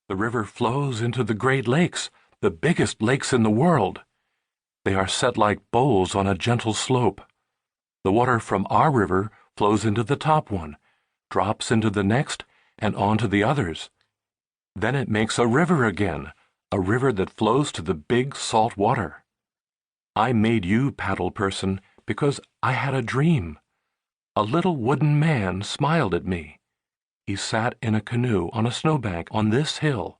The river flows into the Great Lakes, the biggest lakes in the world. They are set like bowls on a gentle slope. The water from our river flows into the top one, drops into the next, and on to the others. Then it makes a river again, a river that flows to the big salt water. I made you, paddle person, because I had a dream. A little wooden man smiled at me. He sat in a canoe on a snowbank on this hill.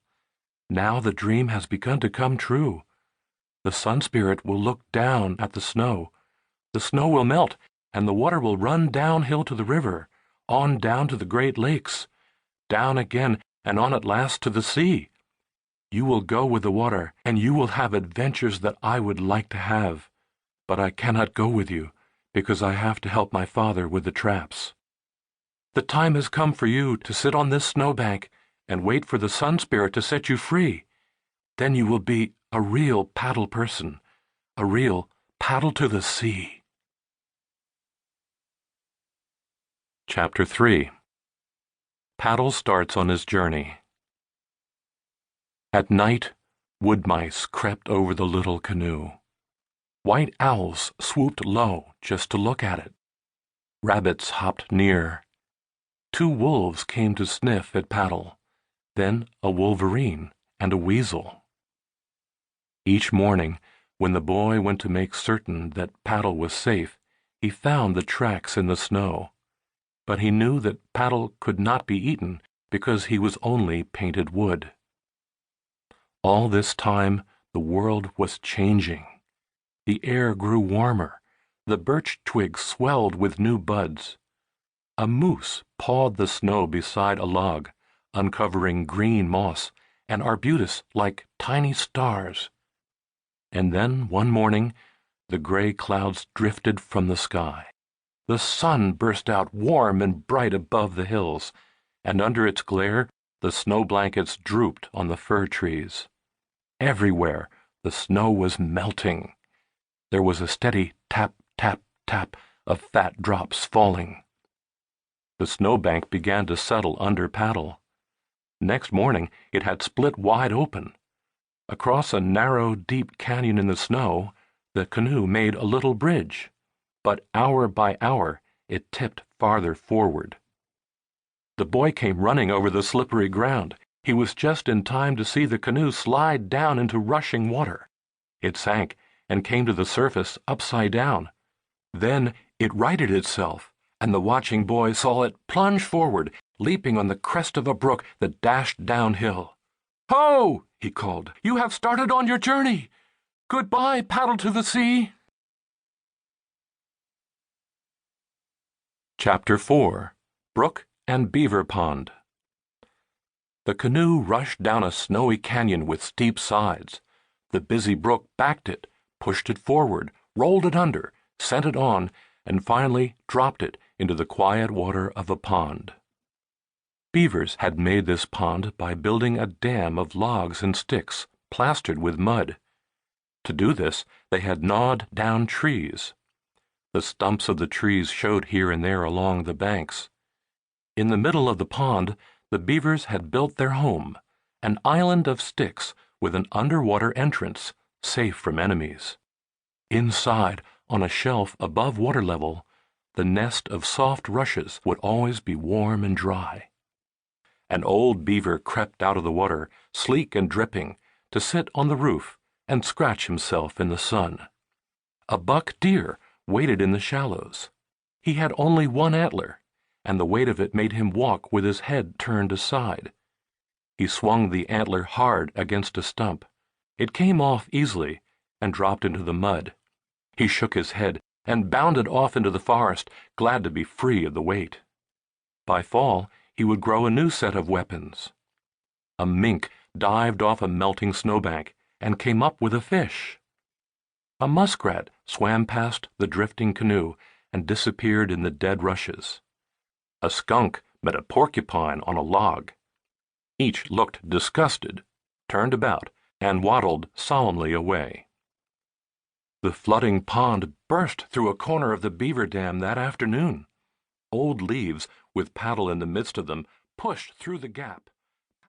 Now the dream has begun to come true. The sun spirit will look down at the snow. The snow will melt, and the water will run downhill to the river, on down to the Great Lakes, down again, and on at last to the sea. You will go with the water, and you will have adventures that I would like to have. But I cannot go with you, because I have to help my father with the traps. The time has come for you to sit on this snowbank and wait for the sun spirit to set you free. Then you will be a real paddle person, a real paddle to the sea. Chapter 3. Paddle starts on his journey. At night, wood mice crept over the little canoe. White owls swooped low just to look at it. Rabbits hopped near. 2 wolves came to sniff at Paddle, then a wolverine and a weasel. Each morning, when the boy went to make certain that Paddle was safe, he found the tracks in the snow. But he knew that Paddle could not be eaten because he was only painted wood. All this time, the world was changing. The air grew warmer. The birch twigs swelled with new buds. A moose pawed the snow beside a log, uncovering green moss and arbutus like tiny stars. And then, one morning, the gray clouds drifted from the sky. The sun burst out warm and bright above the hills, and under its glare, the snow blankets drooped on the fir trees. Everywhere, the snow was melting. There was a steady tap, tap, tap of fat drops falling. The snowbank began to settle under Paddle. Next morning, it had split wide open. Across a narrow, deep canyon in the snow, the canoe made a little bridge. But hour by hour, it tipped farther forward. The boy came running over the slippery ground. He was just in time to see the canoe slide down into rushing water. It sank and came to the surface upside down. Then it righted itself, and the watching boy saw it plunge forward, leaping on the crest of a brook that dashed downhill. "Ho!" he called. "You have started on your journey. Goodbye, Paddle to the sea." Chapter 4. Brook and Beaver Pond. The canoe rushed down a snowy canyon with steep sides. The busy brook backed it, pushed it forward, rolled it under, sent it on, and finally dropped it into the quiet water of a pond. Beavers had made this pond by building a dam of logs and sticks, plastered with mud. To do this, they had gnawed down trees. The stumps of the trees showed here and there along the banks. In the middle of the pond, the beavers had built their home, an island of sticks with an underwater entrance, safe from enemies. Inside, on a shelf above water level, the nest of soft rushes would always be warm and dry. An old beaver crept out of the water, sleek and dripping, to sit on the roof and scratch himself in the sun. A buck deer waited in the shallows. He had only one antler, and the weight of it made him walk with his head turned aside. He swung the antler hard against a stump. It came off easily and dropped into the mud. He shook his head and bounded off into the forest, glad to be free of the weight. By fall, he would grow a new set of weapons. A mink dived off a melting snowbank and came up with a fish. A muskrat swam past the drifting canoe and disappeared in the dead rushes. A skunk met a porcupine on a log. Each looked disgusted, turned about, and waddled solemnly away. The flooding pond burst through a corner of the beaver dam that afternoon. Old leaves, with Paddle in the midst of them, pushed through the gap.